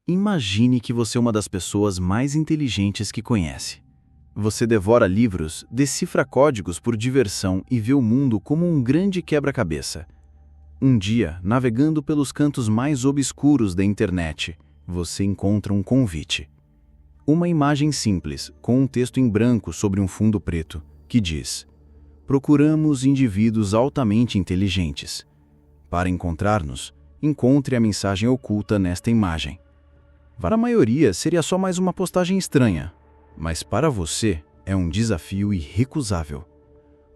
Imagine que você é uma das pessoas mais inteligentes que conhece. Você devora livros, decifra códigos por diversão e vê o mundo como um grande quebra-cabeça. Um dia, navegando pelos cantos mais obscuros da internet, você encontra um convite. Uma imagem simples, com um texto em branco sobre um fundo preto, que diz: procuramos indivíduos altamente inteligentes. Para encontrar-nos, encontre a mensagem oculta nesta imagem. Para a maioria, seria só mais uma postagem estranha, mas para você é um desafio irrecusável.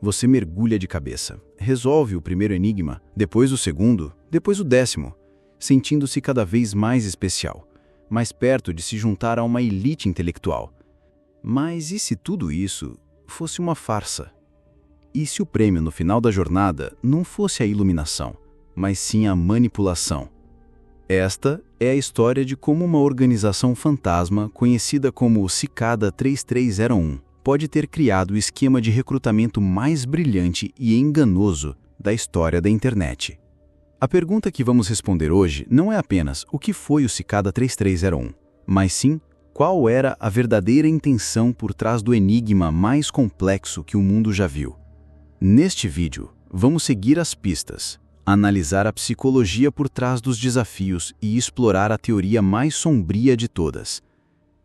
Você mergulha de cabeça, resolve o primeiro enigma, depois o segundo, depois o 10º, sentindo-se cada vez mais especial, mais perto de se juntar a uma elite intelectual. Mas e se tudo isso fosse uma farsa? E se o prêmio no final da jornada não fosse a iluminação, mas sim a manipulação? Esta é a história de como uma organização fantasma, conhecida como Cicada 3301, pode ter criado o esquema de recrutamento mais brilhante e enganoso da história da internet. A pergunta que vamos responder hoje não é apenas o que foi o Cicada 3301, mas sim qual era a verdadeira intenção por trás do enigma mais complexo que o mundo já viu. Neste vídeo, vamos seguir as pistas, analisar a psicologia por trás dos desafios e explorar a teoria mais sombria de todas,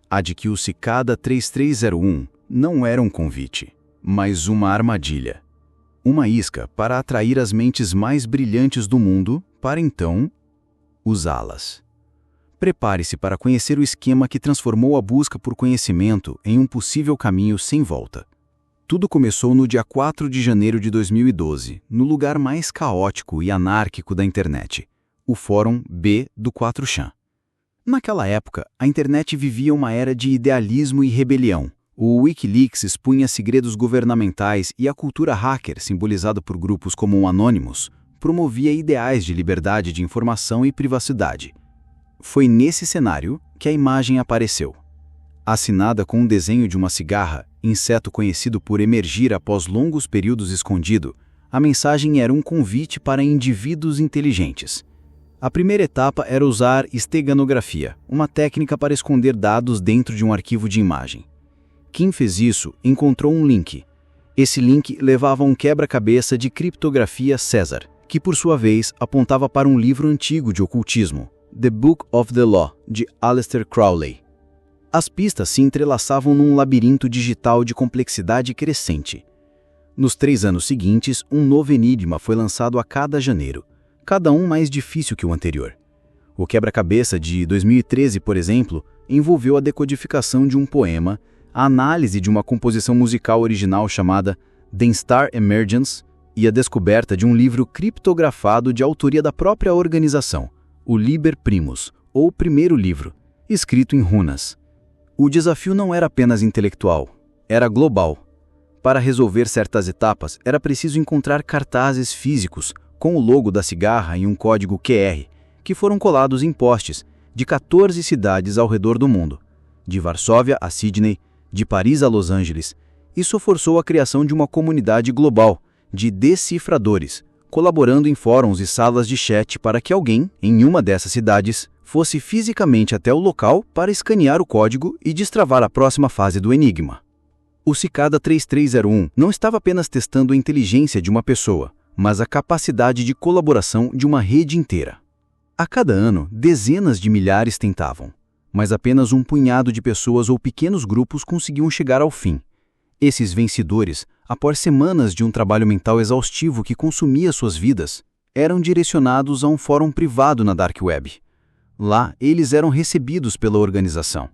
a de que o Cicada 3301 não era um convite, mas uma armadilha. Uma isca para atrair as mentes mais brilhantes do mundo para então usá-las. Prepare-se para conhecer o esquema que transformou a busca por conhecimento em um possível caminho sem volta. Tudo começou no dia 4 de janeiro de 2012, no lugar mais caótico e anárquico da internet, o Fórum B do 4chan. Naquela época, a internet vivia uma era de idealismo e rebelião. O Wikileaks expunha segredos governamentais e a cultura hacker, simbolizada por grupos como o Anonymous, promovia ideais de liberdade de informação e privacidade. Foi nesse cenário que a imagem apareceu. Assinada com um desenho de uma cigarra, inseto conhecido por emergir após longos períodos escondido, a mensagem era um convite para indivíduos inteligentes. A primeira etapa era usar esteganografia, uma técnica para esconder dados dentro de um arquivo de imagem. Quem fez isso encontrou um link. Esse link levava a um quebra-cabeça de criptografia César, que por sua vez apontava para um livro antigo de ocultismo, The Book of the Law, de Aleister Crowley. As pistas se entrelaçavam num labirinto digital de complexidade crescente. Nos 3 anos seguintes, um novo enigma foi lançado a cada janeiro, cada um mais difícil que o anterior. O quebra-cabeça de 2013, por exemplo, envolveu a decodificação de um poema, a análise de uma composição musical original chamada The Star Emergence e a descoberta de um livro criptografado de autoria da própria organização, o Liber Primus, ou Primeiro Livro, escrito em runas. O desafio não era apenas intelectual, era global. Para resolver certas etapas, era preciso encontrar cartazes físicos com o logo da cigarra e um código QR, que foram colados em postes de 14 cidades ao redor do mundo, de Varsóvia a Sydney, de Paris a Los Angeles. Isso forçou a criação de uma comunidade global de decifradores, colaborando em fóruns e salas de chat para que alguém, em uma dessas cidades, fosse fisicamente até o local para escanear o código e destravar a próxima fase do enigma. O Cicada 3301 não estava apenas testando a inteligência de uma pessoa, mas a capacidade de colaboração de uma rede inteira. A cada ano, dezenas de milhares tentavam, mas apenas um punhado de pessoas ou pequenos grupos conseguiam chegar ao fim. Esses vencedores, após semanas de um trabalho mental exaustivo que consumia suas vidas, eram direcionados a um fórum privado na Dark Web. Lá, eles eram recebidos pela organização.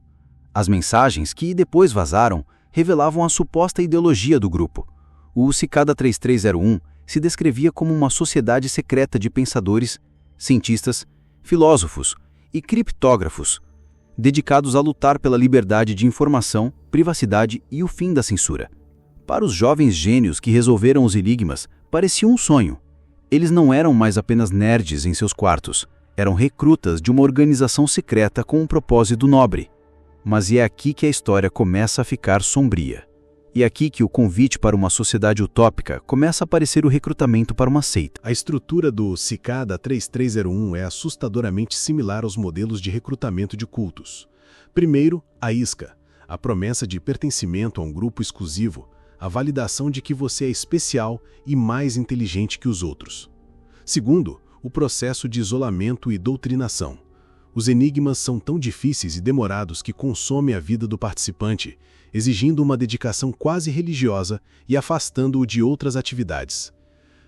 As mensagens, que depois vazaram, revelavam a suposta ideologia do grupo. O Cicada 3301 se descrevia como uma sociedade secreta de pensadores, cientistas, filósofos e criptógrafos, dedicados a lutar pela liberdade de informação, privacidade e o fim da censura. Para os jovens gênios que resolveram os enigmas, parecia um sonho. Eles não eram mais apenas nerds em seus quartos, eram recrutas de uma organização secreta com um propósito nobre. Mas é aqui que a história começa a ficar sombria. E é aqui que o convite para uma sociedade utópica começa a parecer o recrutamento para uma seita. A estrutura do Cicada 3301 é assustadoramente similar aos modelos de recrutamento de cultos. Primeiro, a isca, a promessa de pertencimento a um grupo exclusivo, a validação de que você é especial e mais inteligente que os outros. Segundo, o processo de isolamento e doutrinação. Os enigmas são tão difíceis e demorados que consomem a vida do participante, exigindo uma dedicação quase religiosa e afastando-o de outras atividades.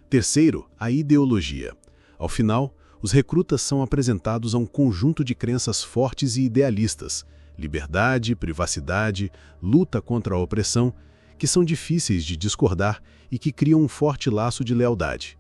Terceiro, a ideologia. Ao final, os recrutas são apresentados a um conjunto de crenças fortes e idealistas, liberdade, privacidade, luta contra a opressão, que são difíceis de discordar e que criam um forte laço de lealdade.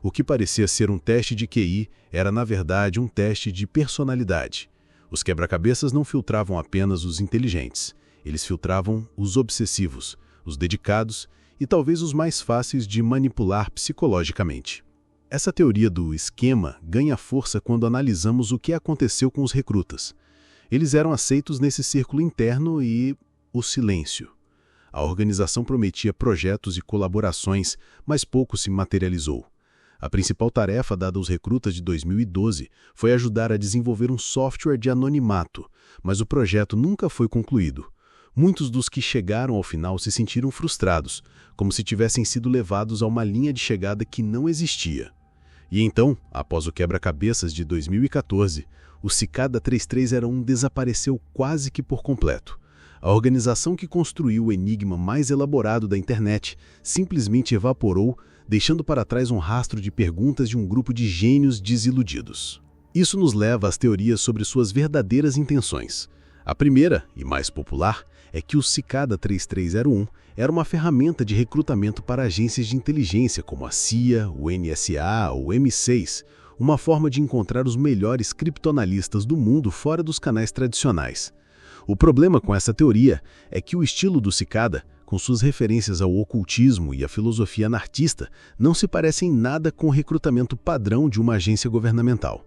O que parecia ser um teste de QI era, na verdade, um teste de personalidade. Os quebra-cabeças não filtravam apenas os inteligentes, eles filtravam os obsessivos, os dedicados e talvez os mais fáceis de manipular psicologicamente. Essa teoria do esquema ganha força quando analisamos o que aconteceu com os recrutas. Eles eram aceitos nesse círculo interno e o silêncio. A organização prometia projetos e colaborações, mas pouco se materializou. A principal tarefa dada aos recrutas de 2012 foi ajudar a desenvolver um software de anonimato, mas o projeto nunca foi concluído. Muitos dos que chegaram ao final se sentiram frustrados, como se tivessem sido levados a uma linha de chegada que não existia. E então, após o quebra-cabeças de 2014, o Cicada 3301 desapareceu quase que por completo. A organização que construiu o enigma mais elaborado da internet simplesmente evaporou, deixando para trás um rastro de perguntas de um grupo de gênios desiludidos. Isso nos leva às teorias sobre suas verdadeiras intenções. A primeira, e mais popular, é que o Cicada 3301 era uma ferramenta de recrutamento para agências de inteligência como a CIA, o NSA ou o M6, uma forma de encontrar os melhores criptoanalistas do mundo fora dos canais tradicionais. O problema com essa teoria é que o estilo do Cicada, com suas referências ao ocultismo e à filosofia anarquista, não se parece em nada com o recrutamento padrão de uma agência governamental.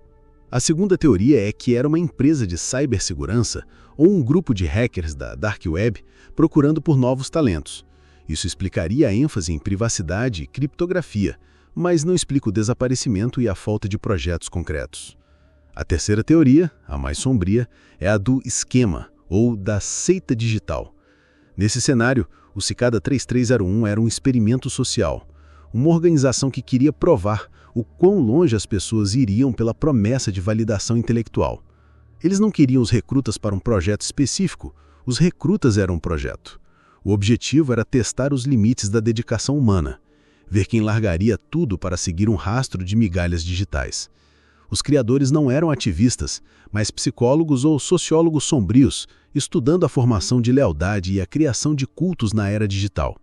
A segunda teoria é que era uma empresa de cibersegurança ou um grupo de hackers da Dark Web procurando por novos talentos. Isso explicaria a ênfase em privacidade e criptografia, mas não explica o desaparecimento e a falta de projetos concretos. A terceira teoria, a mais sombria, é a do esquema, ou da seita digital. Nesse cenário, o Cicada 3301 era um experimento social, uma organização que queria provar o quão longe as pessoas iriam pela promessa de validação intelectual. Eles não queriam os recrutas para um projeto específico, os recrutas eram um projeto. O objetivo era testar os limites da dedicação humana, ver quem largaria tudo para seguir um rastro de migalhas digitais. Os criadores não eram ativistas, mas psicólogos ou sociólogos sombrios, estudando a formação de lealdade e a criação de cultos na era digital.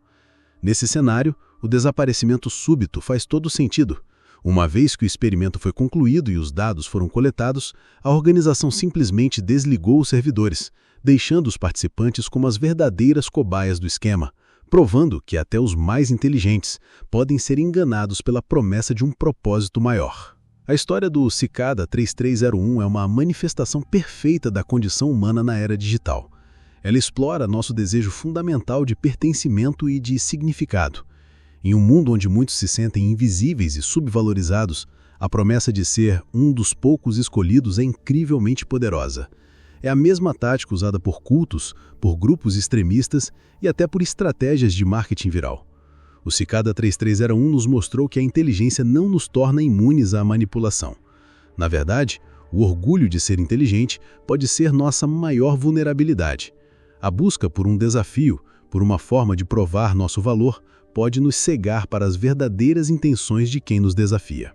Nesse cenário, o desaparecimento súbito faz todo sentido. Uma vez que o experimento foi concluído e os dados foram coletados, a organização simplesmente desligou os servidores, deixando os participantes como as verdadeiras cobaias do esquema, provando que até os mais inteligentes podem ser enganados pela promessa de um propósito maior. A história do Cicada 3301 é uma manifestação perfeita da condição humana na era digital. Ela explora nosso desejo fundamental de pertencimento e de significado. Em um mundo onde muitos se sentem invisíveis e subvalorizados, a promessa de ser um dos poucos escolhidos é incrivelmente poderosa. É a mesma tática usada por cultos, por grupos extremistas e até por estratégias de marketing viral. O Cicada 3301 nos mostrou que a inteligência não nos torna imunes à manipulação. Na verdade, o orgulho de ser inteligente pode ser nossa maior vulnerabilidade. A busca por um desafio, por uma forma de provar nosso valor, pode nos cegar para as verdadeiras intenções de quem nos desafia.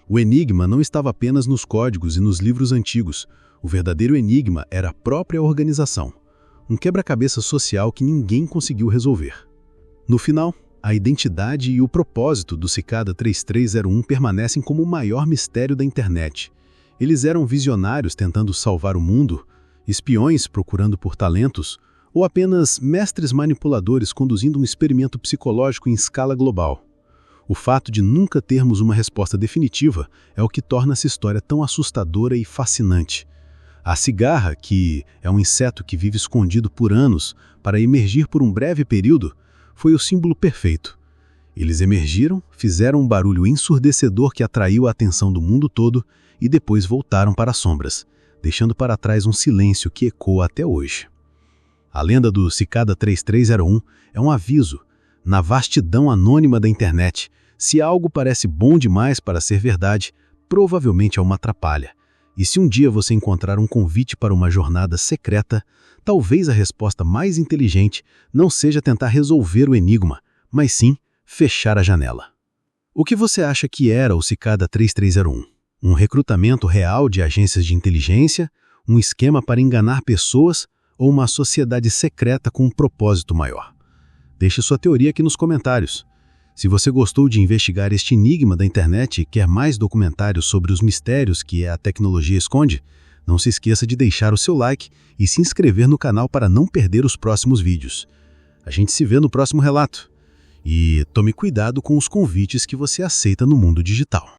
O enigma não estava apenas nos códigos e nos livros antigos. O verdadeiro enigma era a própria organização. Um quebra-cabeça social que ninguém conseguiu resolver. No final, a identidade e o propósito do Cicada 3301 permanecem como o maior mistério da internet. Eles eram visionários tentando salvar o mundo, espiões procurando por talentos, ou apenas mestres manipuladores conduzindo um experimento psicológico em escala global. O fato de nunca termos uma resposta definitiva é o que torna essa história tão assustadora e fascinante. A cigarra, que é um inseto que vive escondido por anos para emergir por um breve período, foi o símbolo perfeito. Eles emergiram, fizeram um barulho ensurdecedor que atraiu a atenção do mundo todo e depois voltaram para as sombras, deixando para trás um silêncio que ecoa até hoje. A lenda do Cicada 3301 é um aviso, na vastidão anônima da internet. Se algo parece bom demais para ser verdade, provavelmente é uma atrapalha. E se um dia você encontrar um convite para uma jornada secreta, talvez a resposta mais inteligente não seja tentar resolver o enigma, mas sim fechar a janela. O que você acha que era o Cicada 3301? Um recrutamento real de agências de inteligência, um esquema para enganar pessoas ou uma sociedade secreta com um propósito maior? Deixe sua teoria aqui nos comentários. Se você gostou de investigar este enigma da internet e quer mais documentários sobre os mistérios que a tecnologia esconde, não se esqueça de deixar o seu like e se inscrever no canal para não perder os próximos vídeos. A gente se vê no próximo relato. E tome cuidado com os convites que você aceita no mundo digital.